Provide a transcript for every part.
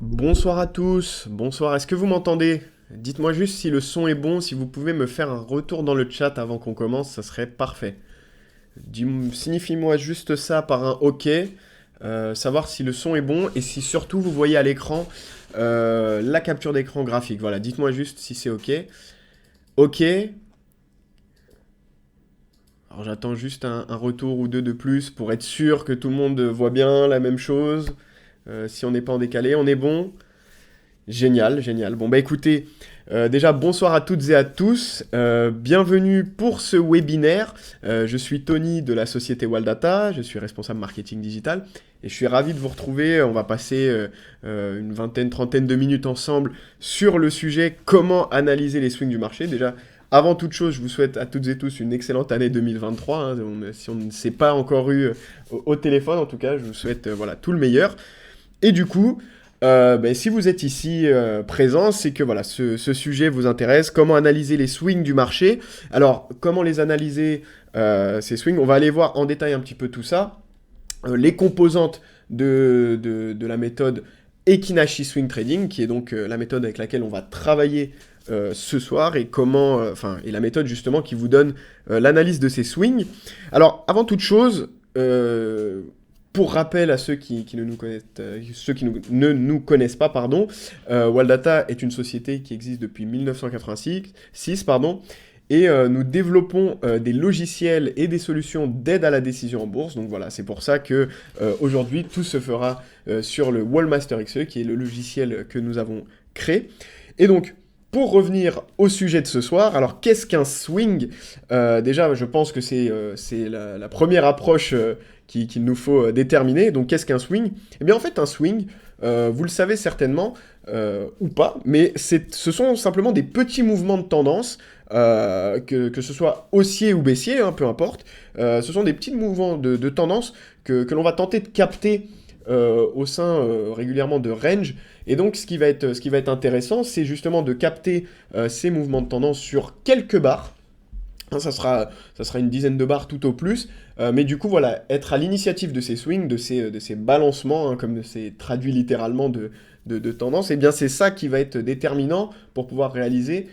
Bonsoir à tous, bonsoir, est-ce que vous m'entendez? Dites-moi juste si le son est bon, si vous pouvez me faire un retour dans le chat avant qu'on commence, ça serait parfait. Signifie-moi juste ça par un OK, savoir si le son est bon et si surtout vous voyez à l'écran la capture d'écran graphique. Voilà, dites-moi juste si c'est OK. OK, alors j'attends juste un retour ou deux de plus pour être sûr que tout le monde voit bien la même chose. Si on n'est pas en décalé, on est bon. Génial, génial. Bon bah écoutez, déjà bonsoir à toutes et à tous. Bienvenue pour ce webinaire. Je suis Tony de la société Waldata, je suis responsable marketing digital et je suis ravi de vous retrouver. On va passer une vingtaine, trentaine de minutes ensemble sur le sujet comment analyser les swings du marché. Déjà, avant toute chose, je vous souhaite à toutes et tous une excellente année 2023, hein. Si on ne s'est pas encore eu au téléphone, en tout cas, je vous souhaite voilà, tout le meilleur. Et du coup, ben, si vous êtes ici présent, c'est que voilà, ce sujet vous intéresse. Comment analyser les swings du marché? Alors, comment les analyser, ces swings? On va aller voir en détail un petit peu tout ça. Les composantes de la méthode Ekinashi Swing Trading, qui est donc la méthode avec laquelle on va travailler ce soir, et comment, et la méthode justement qui vous donne l'analyse de ces swings. Alors, avant toute chose, pour rappel à ceux qui ne nous connaissent, ne nous connaissent pas, pardon, Waldata est une société qui existe depuis 1986, pardon, et nous développons des logiciels et des solutions d'aide à la décision en bourse. Donc voilà, c'est pour ça que aujourd'hui tout se fera sur le Wallmaster XE, qui est le logiciel que nous avons créé. Et donc, pour revenir au sujet de ce soir, alors qu'est-ce qu'un swing? Déjà, je pense que c'est la première approche qu'il nous faut déterminer. Donc qu'est-ce qu'un swing? Eh bien en fait un swing, vous le savez certainement, ou pas, mais ce sont simplement des petits mouvements de tendance, que ce soit haussier ou baissier, hein, peu importe. Ce sont des petits mouvements de tendance que l'on va tenter de capter au sein régulièrement de range. Et donc ce qui va être intéressant, c'est justement de capter ces mouvements de tendance sur quelques barres. Hein, ça sera une dizaine de barres tout au plus, mais du coup voilà, être à l'initiative de ces swings, de ces balancements, hein, comme c'est traduit littéralement de tendance, et bien c'est ça qui va être déterminant pour pouvoir réaliser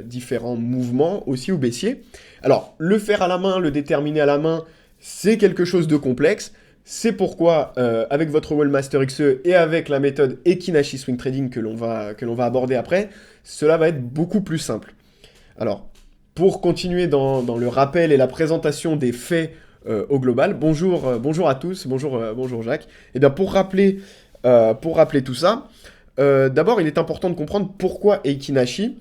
différents mouvements haussiers ou baissiers. Alors le faire à la main, le déterminer à la main, c'est quelque chose de complexe. C'est pourquoi, avec votre Wallmaster XE et avec la méthode Ekinashi Swing Trading que l'on va aborder après, cela va être beaucoup plus simple. Alors, pour continuer dans le rappel et la présentation des faits au global, bonjour à tous, bonjour Jacques. Et bien pour rappeler tout ça, d'abord il est important de comprendre pourquoi Ekinashi.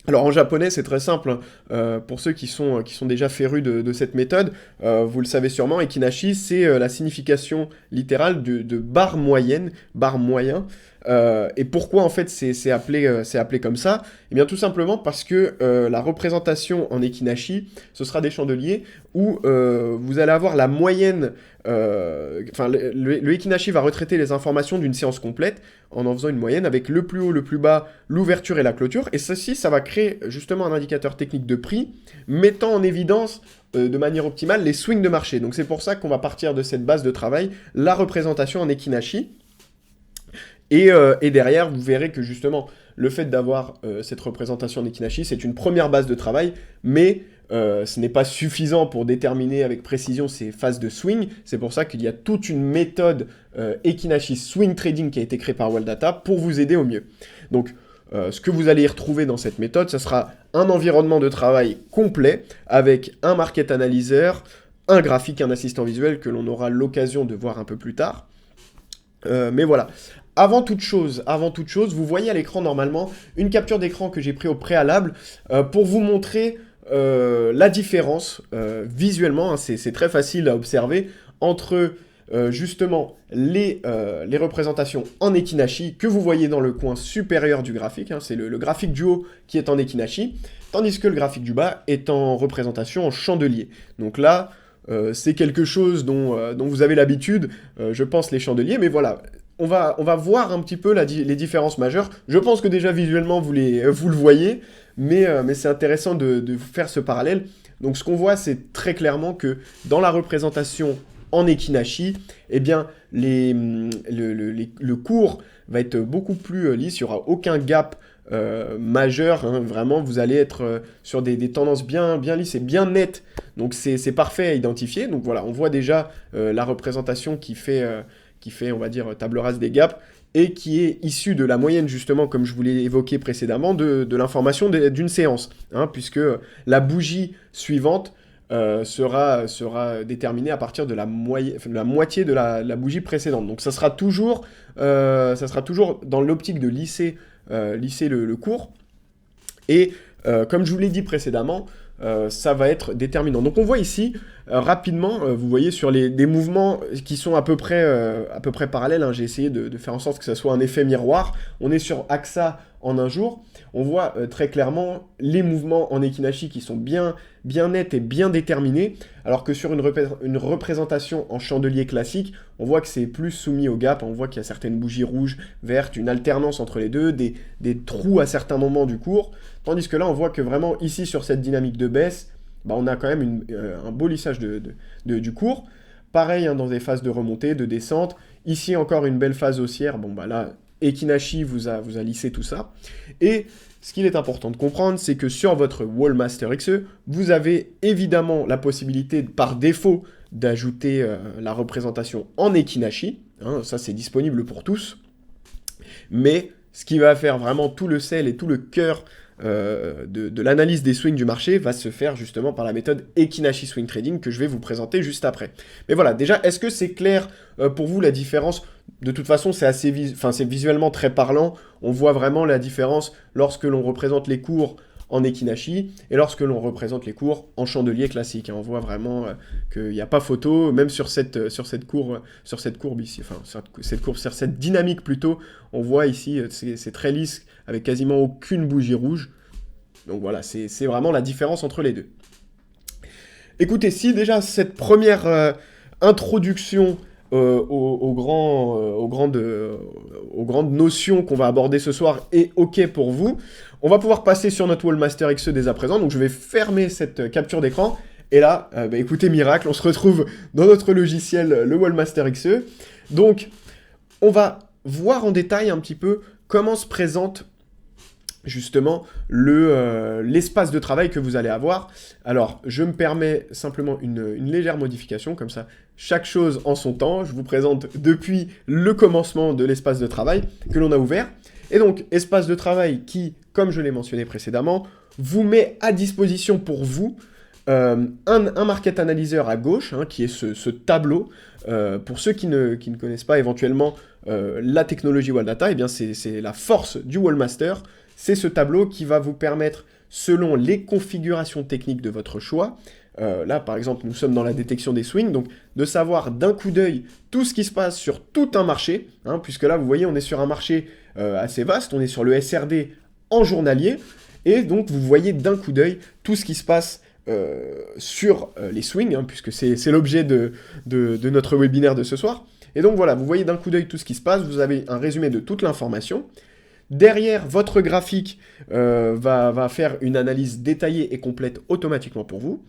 Alors en japonais c'est très simple, hein. Pour ceux qui sont déjà férus de cette méthode, vous le savez sûrement, Ekinashi c'est la signification littérale de barre moyenne, barre moyen. Et pourquoi en fait c'est appelé comme ça? Eh bien tout simplement parce que la représentation en Ekinashi, ce sera des chandeliers où vous allez avoir la moyenne, le Ekinashi va retraiter les informations d'une séance complète en faisant une moyenne avec le plus haut, le plus bas, l'ouverture et la clôture, et ceci, ça va créer justement un indicateur technique de prix, mettant en évidence de manière optimale les swings de marché. Donc c'est pour ça qu'on va partir de cette base de travail, la représentation en Ekinashi, et derrière, vous verrez que justement, le fait d'avoir cette représentation en Ekinashi, c'est une première base de travail, mais ce n'est pas suffisant pour déterminer avec précision ces phases de swing. C'est pour ça qu'il y a toute une méthode Ekinashi Swing Trading qui a été créée par Waldata pour vous aider au mieux. Donc, ce que vous allez y retrouver dans cette méthode, ça sera un environnement de travail complet avec un market analyzer, un graphique, un assistant visuel que l'on aura l'occasion de voir un peu plus tard. Mais voilà. Avant toute chose, vous voyez à l'écran normalement une capture d'écran que j'ai pris au préalable pour vous montrer la différence visuellement, hein, c'est très facile à observer, entre justement les représentations en Ekinashi que vous voyez dans le coin supérieur du graphique, hein, c'est le graphique du haut qui est en Ekinashi, tandis que le graphique du bas est en représentation en chandelier. Donc là, c'est quelque chose dont vous avez l'habitude, je pense, les chandeliers, mais voilà. On va voir un petit peu les différences majeures. Je pense que déjà visuellement vous le voyez, mais c'est intéressant de faire ce parallèle. Donc ce qu'on voit, c'est très clairement que dans la représentation en Ekinashi, eh bien, le cours va être beaucoup plus lisse, il n'y aura aucun gap majeur, hein, vraiment, vous allez être sur des tendances bien lisses et bien nettes, donc c'est parfait à identifier. Donc voilà, on voit déjà la représentation qui fait, on va dire, table rase des gaps, et qui est issue de la moyenne, justement, comme je vous l'ai évoqué précédemment, de l'information d'une séance, hein, puisque la bougie suivante sera déterminée à partir de la moitié de la bougie précédente. Donc ça sera toujours dans l'optique de lisser le cours. Et comme je vous l'ai dit précédemment, ça va être déterminant. Donc on voit ici, rapidement, vous voyez sur des mouvements qui sont à peu près parallèles, hein, j'ai essayé de faire en sorte que ça soit un effet miroir. On est sur AXA en un jour. On voit très clairement les mouvements en Ekinashi qui sont bien nets et bien déterminés, alors que sur une représentation en chandelier classique, on voit que c'est plus soumis au gap, on voit qu'il y a certaines bougies rouges, vertes, une alternance entre les deux, des trous à certains moments du cours, tandis que là on voit que vraiment ici sur cette dynamique de baisse, bah, on a quand même un beau lissage du cours. Pareil, hein, dans des phases de remontée, de descente, ici encore une belle phase haussière, bon bah là Ekinashi vous a lissé tout ça. Et ce qu'il est important de comprendre, c'est que sur votre Wallmaster XE, vous avez évidemment la possibilité, par défaut, d'ajouter la représentation en Ekinashi. Hein, ça, c'est disponible pour tous. Mais ce qui va faire vraiment tout le sel et tout le cœur de l'analyse des swings du marché va se faire justement par la méthode Ekinashi Swing Trading que je vais vous présenter juste après. Mais voilà, déjà, est-ce que c'est clair pour vous la différence? De toute façon, c'est c'est visuellement très parlant. On voit vraiment la différence lorsque l'on représente les cours en Ekinashi et lorsque l'on représente les cours en chandelier classique. Hein. On voit vraiment qu'il n'y a pas photo, même sur cette courbe ici, enfin sur cette dynamique plutôt, on voit ici, c'est très lisse, avec quasiment aucune bougie rouge. Donc voilà, c'est vraiment la différence entre les deux. Écoutez, si déjà cette première introduction aux grandes notions qu'on va aborder ce soir est OK pour vous, on va pouvoir passer sur notre Wallmaster XE dès à présent. Donc je vais fermer cette capture d'écran. Et là, bah, écoutez, miracle, on se retrouve dans notre logiciel, le Wallmaster XE. Donc, on va voir en détail un petit peu comment se présente justement l'espace de travail que vous allez avoir. Alors, je me permets simplement une légère modification, comme ça, chaque chose en son temps. Je vous présente depuis le commencement de l'espace de travail que l'on a ouvert. Et donc, espace de travail qui, comme je l'ai mentionné précédemment, vous met à disposition pour vous un market analyzer à gauche, hein, qui est ce tableau. Pour ceux qui ne connaissent pas éventuellement la technologie Walldata, eh bien c'est la force du Wallmaster. C'est ce tableau qui va vous permettre, selon les configurations techniques de votre choix, là par exemple nous sommes dans la détection des swings, donc de savoir d'un coup d'œil tout ce qui se passe sur tout un marché, hein, puisque là vous voyez on est sur un marché assez vaste, on est sur le SRD en journalier, et donc vous voyez d'un coup d'œil tout ce qui se passe sur les swings, hein, puisque c'est l'objet de notre webinaire de ce soir. Et donc voilà, vous voyez d'un coup d'œil tout ce qui se passe, vous avez un résumé de toute l'information. Derrière, votre graphique va faire une analyse détaillée et complète automatiquement pour vous.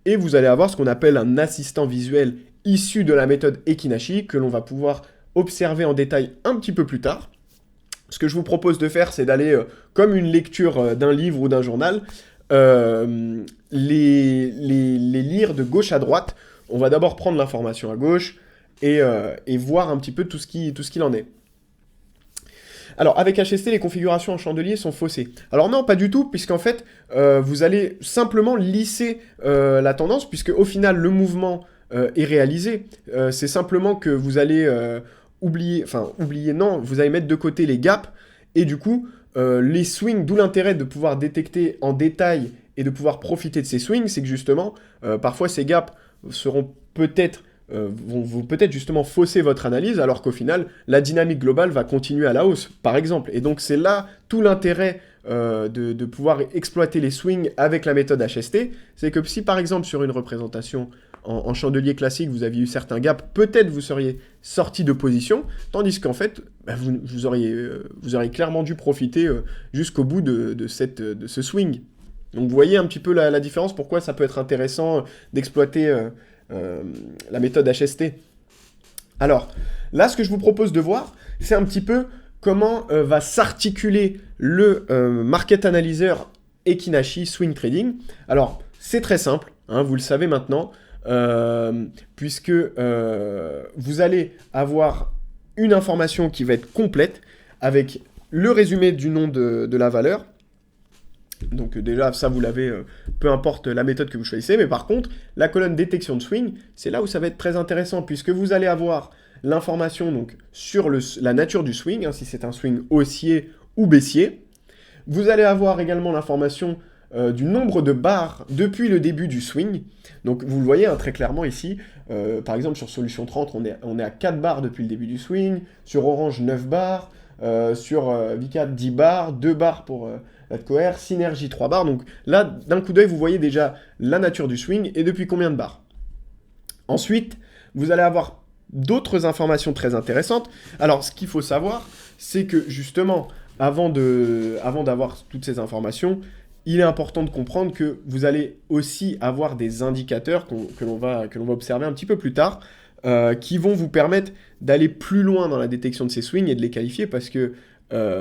Et vous allez avoir ce qu'on appelle un assistant visuel issu de la méthode Ekinashi, que l'on va pouvoir observer en détail un petit peu plus tard. Ce que je vous propose de faire, c'est d'aller, comme une lecture d'un livre ou d'un journal, les lire de gauche à droite. On va d'abord prendre l'information à gauche et voir un petit peu tout ce qu'il en est. Alors, avec HST, les configurations en chandelier sont faussées. Alors non, pas du tout, puisqu'en fait, vous allez simplement lisser la tendance, puisque au final, le mouvement est réalisé. C'est simplement que vous allez vous allez mettre de côté les gaps, et du coup, les swings, d'où l'intérêt de pouvoir détecter en détail et de pouvoir profiter de ces swings, c'est que justement, parfois ces gaps seront vont peut-être justement fausser votre analyse, alors qu'au final, la dynamique globale va continuer à la hausse, par exemple. Et donc c'est là tout l'intérêt de pouvoir exploiter les swings avec la méthode HST, c'est que si par exemple sur une représentation en chandelier classique, vous aviez eu certains gaps, peut-être vous seriez sorti de position, tandis qu'en fait, bah, vous auriez clairement dû profiter jusqu'au bout de ce swing. Donc vous voyez un petit peu la différence, pourquoi ça peut être intéressant d'exploiter la méthode HST. Alors, là, ce que je vous propose de voir, c'est un petit peu comment va s'articuler le Market Analyzer Ekinashi Swing Trading. Alors, c'est très simple, hein, vous le savez maintenant, puisque vous allez avoir une information qui va être complète avec le résumé du nom de la valeur. Donc déjà, ça vous l'avez, peu importe la méthode que vous choisissez, mais par contre, la colonne détection de swing, c'est là où ça va être très intéressant, puisque vous allez avoir l'information donc sur la nature du swing, hein, si c'est un swing haussier ou baissier. Vous allez avoir également l'information du nombre de barres depuis le début du swing. Donc vous le voyez hein, très clairement ici, par exemple sur Solution 30, on est à 4 barres depuis le début du swing, sur Orange 9 barres, sur V4 10 barres, 2 barres pour Latcoer, Synergie 3 barres. Donc là, d'un coup d'œil, vous voyez déjà la nature du swing et depuis combien de barres. Ensuite, vous allez avoir d'autres informations très intéressantes. Alors, ce qu'il faut savoir, c'est que justement, avant d'avoir toutes ces informations, il est important de comprendre que vous allez aussi avoir des indicateurs que l'on va observer un petit peu plus tard, qui vont vous permettre d'aller plus loin dans la détection de ces swings et de les qualifier, parce que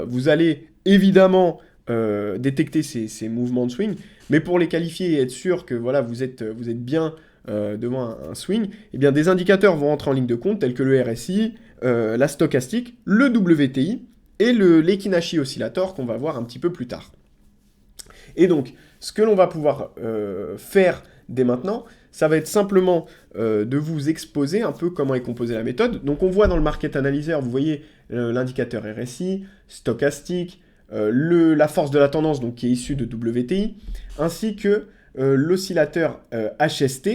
vous allez évidemment détecter ces mouvements de swing, mais pour les qualifier et être sûr que voilà, vous êtes bien devant un swing, eh bien des indicateurs vont entrer en ligne de compte, tels que le RSI, la stochastique, le WTI et l'Ekinashi Oscillator qu'on va voir un petit peu plus tard. Et donc, ce que l'on va pouvoir faire dès maintenant, ça va être simplement de vous exposer un peu comment est composée la méthode. Donc on voit dans le Market Analyzer, vous voyez l'indicateur RSI, stochastique, la force de la tendance donc, qui est issue de WTI, ainsi que l'oscillateur HST.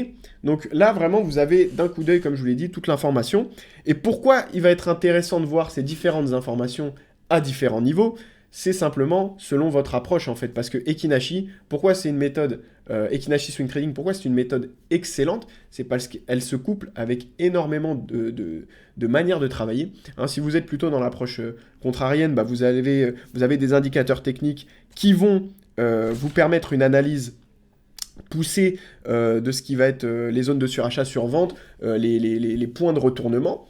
Donc là, vraiment, vous avez d'un coup d'œil, comme je vous l'ai dit, toute l'information. Et pourquoi il va être intéressant de voir ces différentes informations à différents niveaux? C'est simplement selon votre approche, en fait. Parce que Ekinashi, pourquoi c'est une méthode, Ekinashi Swing Trading, pourquoi c'est une méthode excellente? C'est parce qu'elle se couple avec énormément de manières de travailler. Hein, si vous êtes plutôt dans l'approche contrarienne, bah, vous avez des indicateurs techniques qui vont vous permettre une analyse poussée de ce qui va être les zones de surachat, survente, les points de retournement.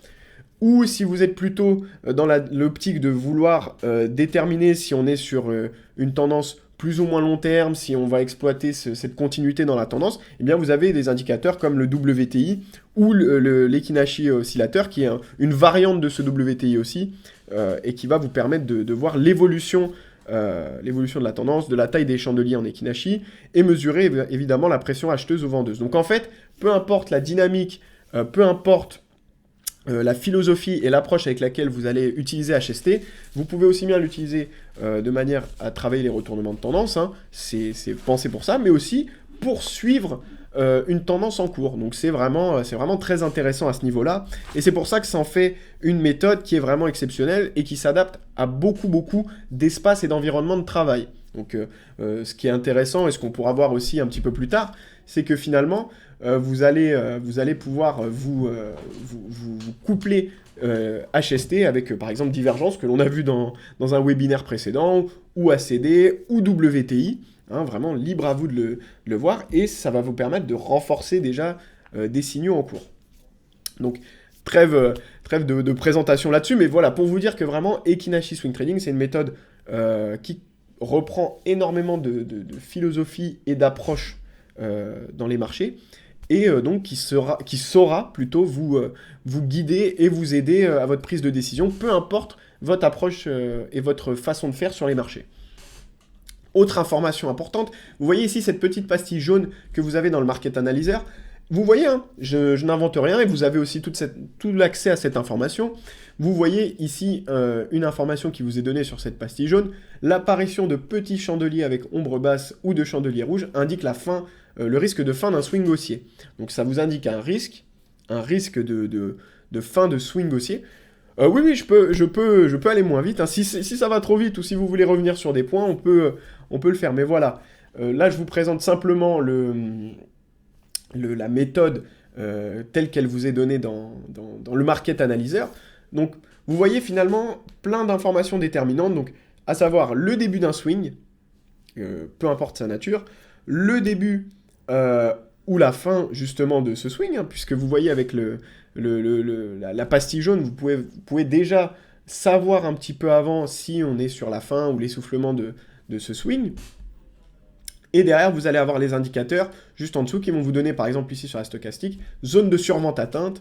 Ou si vous êtes plutôt dans l'optique de vouloir déterminer si on est sur une tendance plus ou moins long terme, si on va exploiter cette continuité dans la tendance, eh bien vous avez des indicateurs comme le WTI ou l'Ekinashi Oscillator, qui est une variante de ce WTI aussi, et qui va vous permettre de voir l'évolution de la tendance, de la taille des chandeliers en Ekinashi, et mesurer évidemment la pression acheteuse ou vendeuse. Donc en fait, peu importe la dynamique, peu importe la philosophie et l'approche avec laquelle vous allez utiliser HST, vous pouvez aussi bien l'utiliser de manière à travailler les retournements de tendance, hein, c'est pensé pour ça, mais aussi pour suivre une tendance en cours. Donc c'est vraiment très intéressant à ce niveau-là, et c'est pour ça que ça en fait une méthode qui est vraiment exceptionnelle et qui s'adapte à beaucoup d'espaces et d'environnements de travail. Donc ce qui est intéressant et ce qu'on pourra voir aussi un petit peu plus tard, c'est que finalement, vous allez pouvoir vous coupler HST avec, par exemple, Divergence, que l'on a vu dans un webinaire précédent, ou ACD, ou WTI. Hein, vraiment libre à vous de le voir, et ça va vous permettre de renforcer déjà des signaux en cours. Donc, trêve de présentation là-dessus, mais voilà, pour vous dire que vraiment, Ekinashi Swing Trading, c'est une méthode qui reprend énormément de philosophie et d'approche dans les marchés, et donc qui saura plutôt vous guider et vous aider à votre prise de décision, peu importe votre approche et votre façon de faire sur les marchés. Autre information importante, vous voyez ici cette petite pastille jaune que vous avez dans le Market Analyzer. Vous voyez, hein, je n'invente rien, et vous avez aussi tout l'accès à cette information. Vous voyez ici une information qui vous est donnée sur cette pastille jaune. L'apparition de petits chandeliers avec ombre basse ou de chandeliers rouges indique le risque de fin d'un swing haussier. Donc ça vous indique un risque de fin de swing haussier. Oui, je peux aller moins vite. Hein. Si ça va trop vite ou si vous voulez revenir sur des points, on peut le faire. Mais voilà, là je vous présente simplement la méthode telle qu'elle vous est donnée dans le Market Analyzer. Donc vous voyez finalement plein d'informations déterminantes, donc, à savoir le début d'un swing, peu importe sa nature, le début ou la fin justement de ce swing, hein, puisque vous voyez avec la pastille jaune, vous pouvez déjà savoir un petit peu avant si on est sur la fin ou l'essoufflement de ce swing. Et derrière, vous allez avoir les indicateurs juste en dessous qui vont vous donner, par exemple ici sur la stochastique, zone de survente atteinte.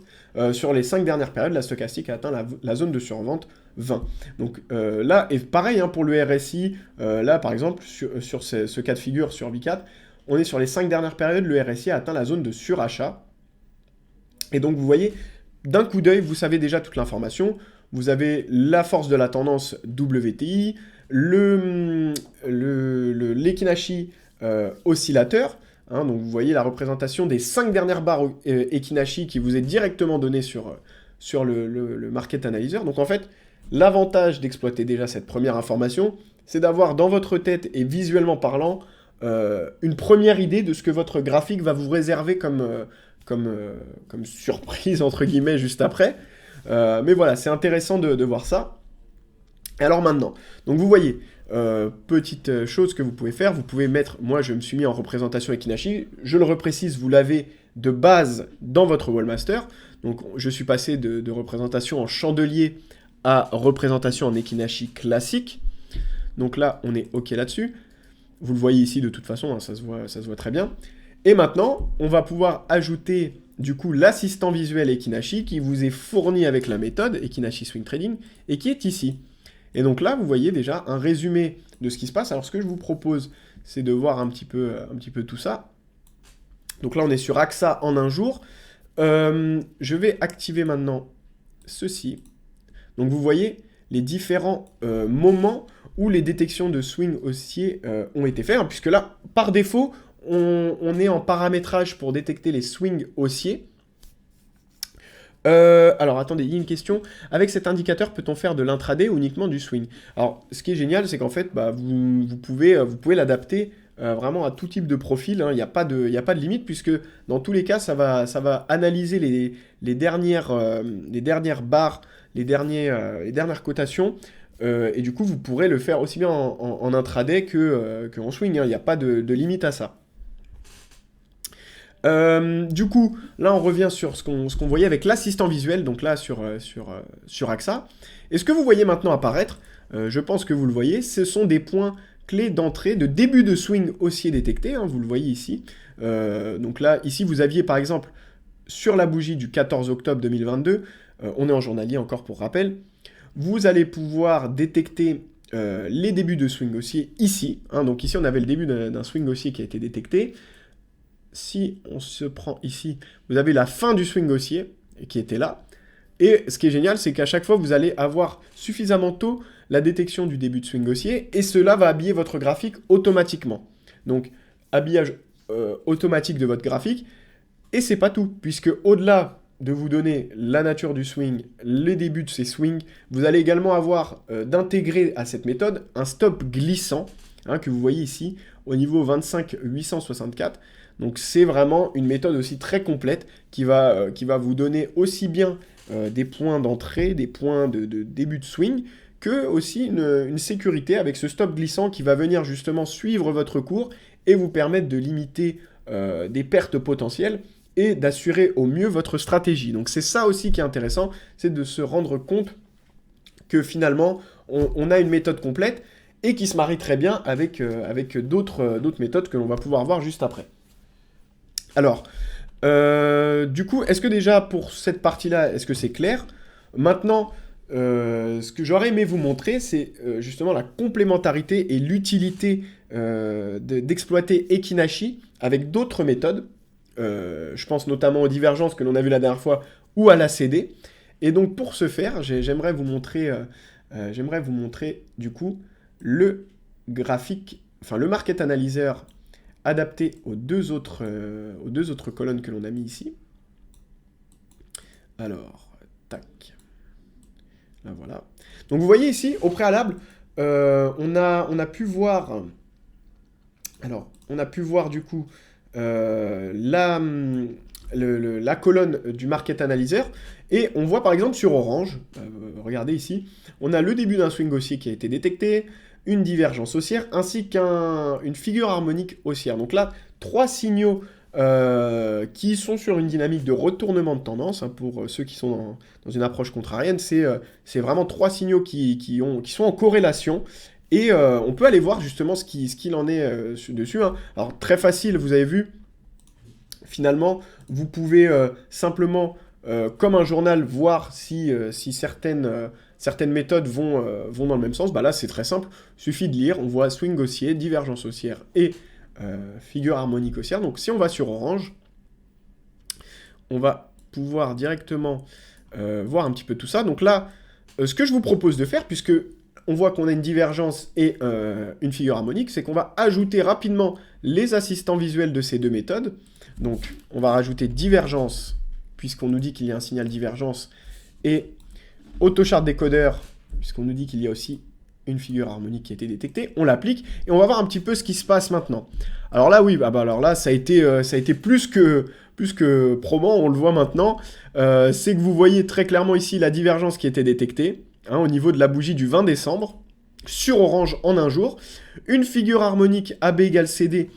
Sur les 5 dernières périodes, la stochastique a atteint la zone de survente 20. Donc là, et pareil hein, pour le RSI, là par exemple, sur ce cas de figure sur V4, on est sur les 5 dernières périodes, le RSI a atteint la zone de surachat. Et donc vous voyez, d'un coup d'œil, vous savez déjà toute l'information. Vous avez la force de la tendance WTI, l'Ekinashi oscillateur, hein, donc vous voyez la représentation des 5 dernières barres Ekinashi qui vous est directement donnée sur le Market Analyzer. Donc en fait, l'avantage d'exploiter déjà cette première information, c'est d'avoir dans votre tête et visuellement parlant, une première idée de ce que votre graphique va vous réserver comme surprise, entre guillemets, juste après. Mais voilà, c'est intéressant de voir ça. Et alors maintenant, donc vous voyez, petite chose que vous pouvez faire, vous pouvez mettre, moi je me suis mis en représentation Ekinashi, je le reprécise, vous l'avez de base dans votre Wallmaster, donc je suis passé de représentation en chandelier à représentation en Ekinashi classique, donc là on est OK là-dessus, vous le voyez ici de toute façon, hein, ça se voit très bien, et maintenant on va pouvoir ajouter du coup l'assistant visuel Ekinashi qui vous est fourni avec la méthode Ekinashi Swing Trading, et qui est ici. Et donc là, vous voyez déjà un résumé de ce qui se passe. Alors ce que je vous propose, c'est de voir un petit peu tout ça. Donc là, on est sur AXA en un jour. Je vais activer maintenant ceci. Donc vous voyez les différents moments où les détections de swing haussier ont été faites, hein, puisque là, par défaut, on est en paramétrage pour détecter les swings haussiers. Alors attendez, il y a une question. Avec cet indicateur, peut-on faire de l'intraday ou uniquement du swing? Alors, ce qui est génial, c'est qu'en fait, bah, vous pouvez l'adapter vraiment à tout type de profil. Hein. Il n'y a pas de limite, puisque dans tous les cas, ça va analyser les dernières barres, les dernières cotations. Et du coup, vous pourrez le faire aussi bien en intraday qu'en swing. Hein. Il n'y a pas de limite à ça. Du coup, là on revient sur ce qu'on voyait avec l'assistant visuel, donc là sur AXA. Et ce que vous voyez maintenant apparaître, je pense que vous le voyez, ce sont des points clés d'entrée, de début de swing haussier détecté, hein, vous le voyez ici. Donc là, ici vous aviez par exemple, sur la bougie du 14 octobre 2022, on est en journalier encore pour rappel, vous allez pouvoir détecter les débuts de swing haussier ici. Hein, donc ici on avait le début d'un swing haussier qui a été détecté. Si on se prend ici, vous avez la fin du swing haussier qui était là. Et ce qui est génial, c'est qu'à chaque fois, vous allez avoir suffisamment tôt la détection du début de swing haussier, et cela va habiller votre graphique automatiquement. Donc, habillage automatique de votre graphique, et c'est pas tout, puisque au-delà de vous donner la nature du swing, les débuts de ces swings, vous allez également avoir d'intégrer à cette méthode un stop glissant, hein, que vous voyez ici, au niveau 25864. Donc c'est vraiment une méthode aussi très complète qui va vous donner aussi bien des points d'entrée, des points de début de swing, que aussi une sécurité avec ce stop glissant qui va venir justement suivre votre cours et vous permettre de limiter des pertes potentielles et d'assurer au mieux votre stratégie. Donc c'est ça aussi qui est intéressant, c'est de se rendre compte que finalement on a une méthode complète et qui se marie très bien avec d'autres méthodes que l'on va pouvoir voir juste après. Alors, du coup, est-ce que déjà pour cette partie-là, est-ce que c'est clair? Maintenant, ce que j'aurais aimé vous montrer, c'est justement la complémentarité et l'utilité d'exploiter Ekinashi avec d'autres méthodes. Je pense notamment aux divergences que l'on a vues la dernière fois ou à l'ACD. Et donc pour ce faire, j'aimerais vous montrer du coup le graphique, enfin le Market Analyzer adapté aux deux autres colonnes que l'on a mis ici. Alors, tac. Là, voilà. Donc vous voyez ici, au préalable, on a pu voir... Alors, on a pu voir du coup la colonne du Market Analyzer, et on voit par exemple sur Orange, regardez ici, on a le début d'un swing haussier qui a été détecté, une divergence haussière, ainsi qu'une figure harmonique haussière. Donc là, 3 signaux qui sont sur une dynamique de retournement de tendance, hein, pour ceux qui sont dans une approche contrarienne. C'est vraiment trois signaux qui sont en corrélation. Et on peut aller voir justement ce qu'il en est dessus, hein. Alors très facile, vous avez vu, finalement, vous pouvez simplement, comme un journal, voir si certaines méthodes vont dans le même sens. Bah là, c'est très simple, il suffit de lire, on voit swing haussier, divergence haussière et figure harmonique haussière. Donc si on va sur Orange, on va pouvoir directement voir un petit peu tout ça. Donc là, ce que je vous propose de faire, puisque on voit qu'on a une divergence et une figure harmonique, c'est qu'on va ajouter rapidement les assistants visuels de ces deux méthodes. Donc on va rajouter divergence, puisqu'on nous dit qu'il y a un signal divergence, et autochart décodeur, puisqu'on nous dit qu'il y a aussi une figure harmonique qui a été détectée. On l'applique et on va voir un petit peu ce qui se passe maintenant. Alors là, oui, alors là, ça a été plus que probant, on le voit maintenant. C'est que vous voyez très clairement ici la divergence qui a été détectée, hein, au niveau de la bougie du 20 décembre, sur Orange en un jour. Une figure harmonique AB égale CD,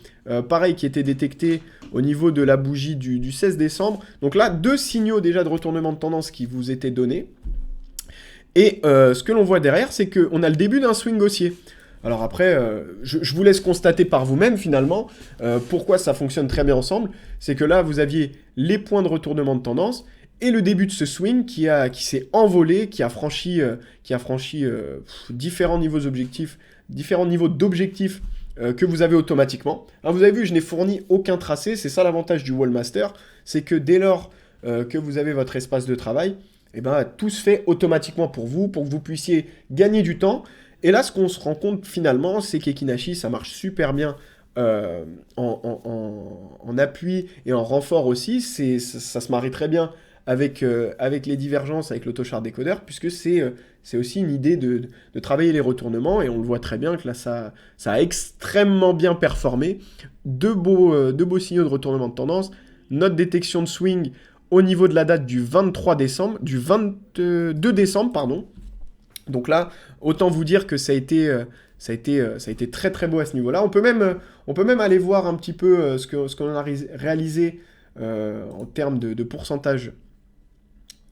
pareil, qui était détectée au niveau de la bougie du 16 décembre. Donc là, deux signaux déjà de retournement de tendance qui vous étaient donnés. Et ce que l'on voit derrière, c'est qu'on a le début d'un swing haussier. Alors après, je vous laisse constater par vous-même, finalement, pourquoi ça fonctionne très bien ensemble. C'est que là, vous aviez les points de retournement de tendance et le début de ce swing qui s'est envolé, qui a franchi différents niveaux d'objectifs que vous avez automatiquement. Alors vous avez vu, je n'ai fourni aucun tracé. C'est ça l'avantage du Wallmaster. C'est que dès lors que vous avez votre espace de travail, eh ben, tout se fait automatiquement pour que vous puissiez gagner du temps. Et là, ce qu'on se rend compte finalement, c'est qu'Ekinashi, ça marche super bien en appui et en renfort aussi. Ça se marie très bien avec les divergences, avec l'autochart décodeur, puisque c'est aussi une idée de travailler les retournements. Et on le voit très bien que là, ça a extrêmement bien performé. Deux beaux signaux de retournement de tendance. Notre détection de swing au niveau de la date du 22 décembre, pardon. Donc là, autant vous dire que ça a été très très beau à ce niveau-là. On peut même aller voir un petit peu ce qu'on a réalisé en termes de pourcentage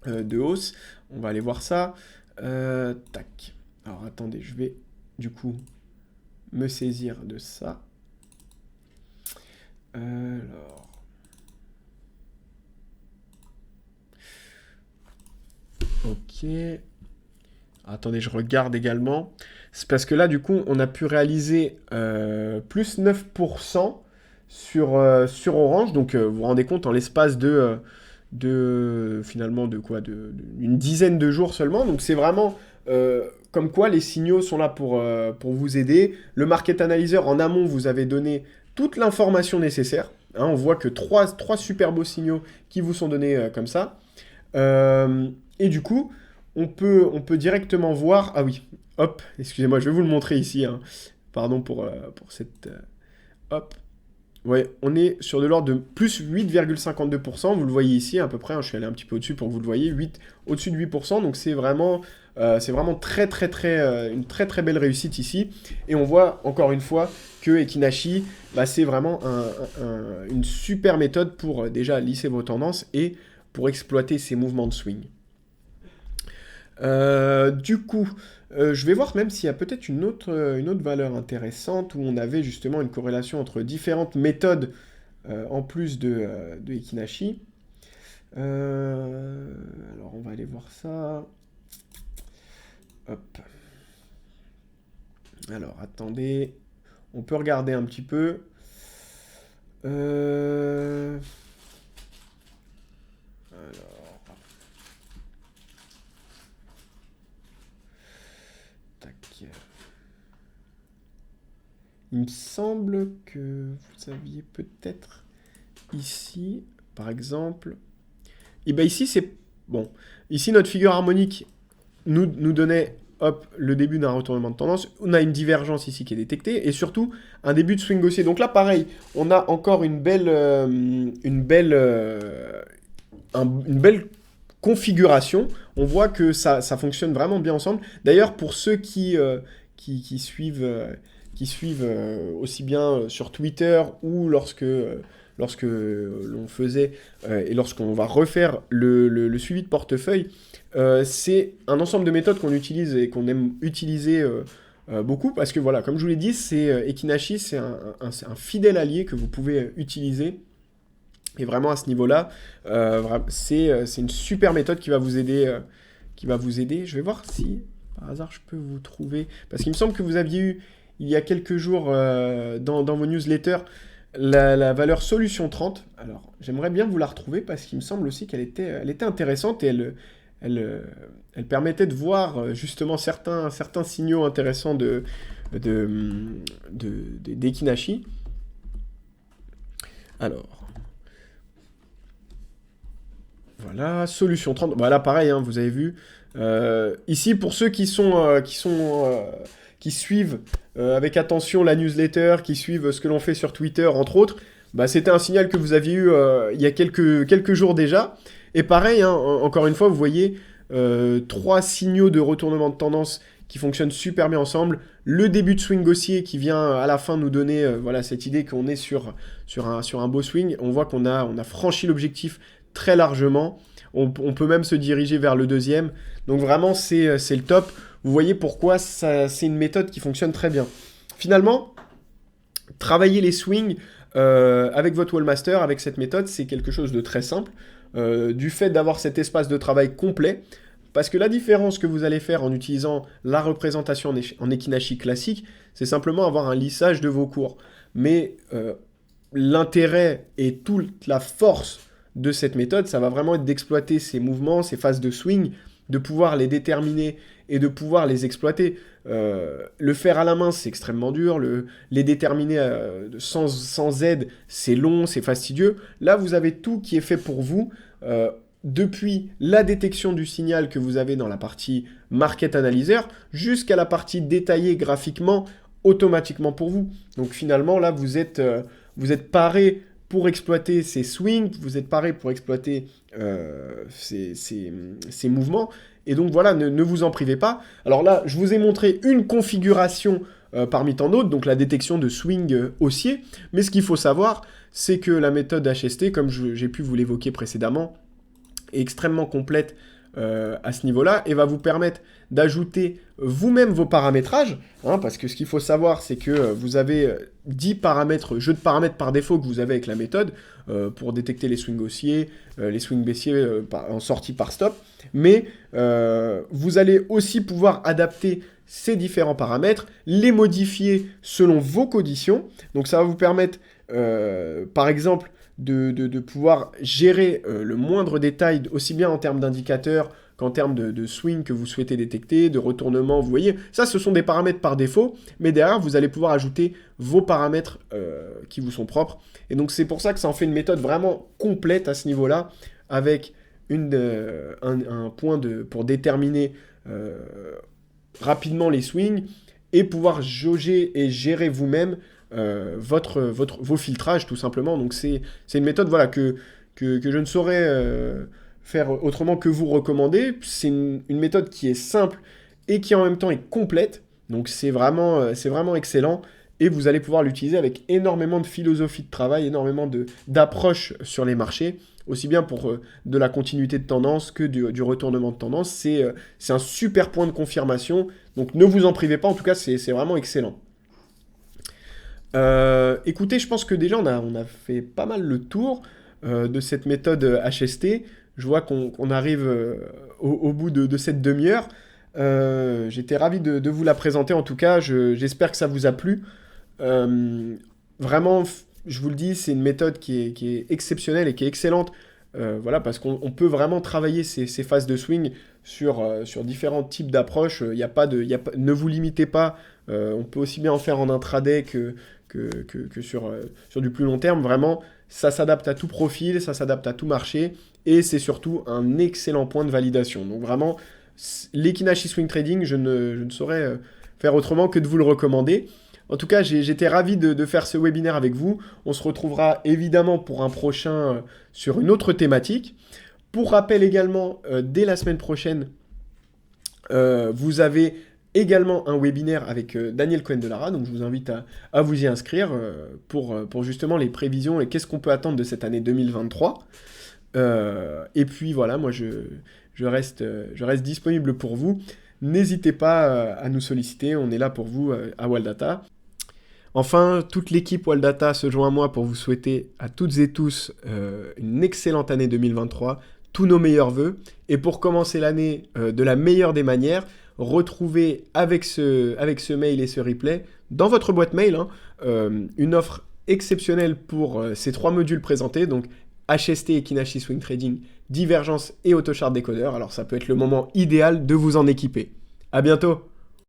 de hausse. On va aller voir ça. Tac. Alors attendez, je vais du coup me saisir de ça. Alors... Ok. Attendez, je regarde également. C'est parce que là, du coup, on a pu réaliser plus 9% sur Orange. Donc, vous vous rendez compte, en l'espace finalement, une dizaine de jours seulement. Donc, c'est vraiment comme quoi les signaux sont là pour vous aider. Le Market Analyzer, en amont, vous avez donné toute l'information nécessaire. Hein, on voit que trois super beaux signaux qui vous sont donnés comme ça. Et du coup, on peut directement voir... Ah oui, hop, excusez-moi, je vais vous le montrer ici, hein. Pardon pour cette... hop. Ouais, on est sur de l'ordre de plus 8,52%, vous le voyez ici à peu près, hein, je suis allé un petit peu au-dessus pour que vous le voyez, au-dessus de 8%, donc c'est vraiment très très très, une très très belle réussite ici. Et on voit encore une fois que Ekinashi, bah, c'est vraiment une super méthode pour déjà lisser vos tendances et pour exploiter ces mouvements de swing. Du coup, je vais voir même s'il y a peut-être une autre valeur intéressante où on avait justement une corrélation entre différentes méthodes en plus de Ekinashi. Alors on va aller voir ça. Hop. Alors attendez, on peut regarder un petit peu. Alors. Il me semble que vous aviez peut-être ici, par exemple... Et bien ici, c'est... Bon, ici, notre figure harmonique nous donnait, hop, le début d'un retournement de tendance. On a une divergence ici qui est détectée, et surtout, un début de swing haussier. Donc là, pareil, on a encore une belle configuration. On voit que ça fonctionne vraiment bien ensemble. D'ailleurs, pour ceux qui suivent aussi bien sur Twitter ou lorsque lorsque l'on faisait et lorsqu'on va refaire le suivi de portefeuille, c'est un ensemble de méthodes qu'on utilise et qu'on aime utiliser beaucoup, parce que voilà, comme je vous l'ai dit, Ekinashi, c'est un fidèle allié que vous pouvez utiliser. Et vraiment à ce niveau-là, c'est une super méthode qui va vous aider. Je vais voir si par hasard je peux vous trouver. Parce qu'il me semble que vous aviez eu, il y a quelques jours, dans vos newsletters, la valeur solution 30. Alors j'aimerais bien vous la retrouver parce qu'il me semble aussi qu'elle était intéressante et elle permettait de voir justement certains signaux intéressants d'Ekinashi. Alors. Voilà, solution 30. Voilà, pareil, hein, vous avez vu. Ici, pour ceux qui suivent avec attention la newsletter, qui suivent ce que l'on fait sur Twitter, entre autres, bah, c'était un signal que vous aviez eu il y a quelques jours déjà. Et pareil, hein, encore une fois, vous voyez 3 signaux de retournement de tendance qui fonctionnent super bien ensemble. Le début de swing haussier qui vient à la fin nous donner voilà, cette idée qu'on est sur un beau swing. On voit qu'on a franchi l'objectif très largement. On peut même se diriger vers le deuxième. Donc vraiment, c'est le top. Vous voyez pourquoi c'est une méthode qui fonctionne très bien. Finalement, travailler les swings avec votre Wallmaster, avec cette méthode, c'est quelque chose de très simple. Du fait d'avoir cet espace de travail complet, parce que la différence que vous allez faire en utilisant la représentation en Ekinashi classique, c'est simplement avoir un lissage de vos cours. Mais l'intérêt et toute la force de cette méthode, ça va vraiment être d'exploiter ces mouvements, ces phases de swing, de pouvoir les déterminer et de pouvoir les exploiter. Le faire à la main, c'est extrêmement dur. Les déterminer sans aide, c'est long, c'est fastidieux. Là, vous avez tout qui est fait pour vous. Depuis la détection du signal que vous avez dans la partie Market Analyzer jusqu'à la partie détaillée graphiquement, automatiquement pour vous. Donc finalement, là, vous êtes paré pour exploiter ces swings, vous êtes paré pour exploiter ces mouvements. Et donc voilà, ne vous en privez pas. Alors là, je vous ai montré une configuration parmi tant d'autres, donc la détection de swing haussier. Mais ce qu'il faut savoir, c'est que la méthode HST, comme j'ai pu vous l'évoquer précédemment, est extrêmement complète à ce niveau-là et va vous permettre d'ajouter vous-même vos paramétrages, hein, parce que ce qu'il faut savoir, c'est que vous avez 10 paramètres, jeux de paramètres par défaut que vous avez avec la méthode pour détecter les swings haussiers, les swings baissiers en sortie par stop, mais vous allez aussi pouvoir adapter ces différents paramètres, les modifier selon vos conditions. Donc ça va vous permettre, par exemple, de pouvoir gérer le moindre détail, aussi bien en termes d'indicateurs qu'en termes de swing que vous souhaitez détecter, de retournement, vous voyez. Ça, ce sont des paramètres par défaut, mais derrière, vous allez pouvoir ajouter vos paramètres qui vous sont propres. Et donc, c'est pour ça que ça en fait une méthode vraiment complète à ce niveau-là, avec un point pour déterminer rapidement les swings et pouvoir jauger et gérer vous-même vos filtrages tout simplement. Donc c'est une méthode voilà, que je ne saurais faire autrement que vous recommander. C'est une méthode qui est simple et qui en même temps est complète. Donc c'est vraiment excellent et vous allez pouvoir l'utiliser avec énormément de philosophie de travail, énormément d'approches sur les marchés, aussi bien pour de la continuité de tendance que du retournement de tendance. C'est un super point de confirmation. Donc ne vous en privez pas, en tout cas c'est vraiment excellent. Écoutez, je pense que déjà on a fait pas mal le tour de cette méthode HST. Je vois qu'on arrive au bout de cette demi-heure. J'étais ravi de vous la présenter en tout cas. J'espère que ça vous a plu. Vraiment, je vous le dis, c'est une méthode qui est exceptionnelle et qui est excellente. Voilà, parce qu'on peut vraiment travailler ces phases de swing sur différents types d'approches. Ne vous limitez pas. On peut aussi bien en faire en intraday que sur du plus long terme. Vraiment, ça s'adapte à tout profil, ça s'adapte à tout marché, et c'est surtout un excellent point de validation. Donc vraiment, l'Ekinashi Swing Trading, je ne saurais faire autrement que de vous le recommander. En tout cas, j'étais ravi de faire ce webinaire avec vous. On se retrouvera évidemment pour un prochain sur une autre thématique. Pour rappel également, dès la semaine prochaine, vous avez également un webinaire avec Daniel Cohen-Delara, donc je vous invite à vous y inscrire pour justement les prévisions et qu'est-ce qu'on peut attendre de cette année 2023. Et puis voilà, moi je reste disponible pour vous. N'hésitez pas à nous solliciter, on est là pour vous à Waldata. Enfin, toute l'équipe Waldata se joint à moi pour vous souhaiter à toutes et tous une excellente année 2023, tous nos meilleurs vœux. Et pour commencer l'année de la meilleure des manières, retrouvez avec ce mail et ce replay dans votre boîte mail une offre exceptionnelle pour ces 3 modules présentés, donc HST et Kinashi Swing Trading, Divergence et Autochart Décodeur. Alors ça peut être le moment idéal de vous en équiper. À bientôt!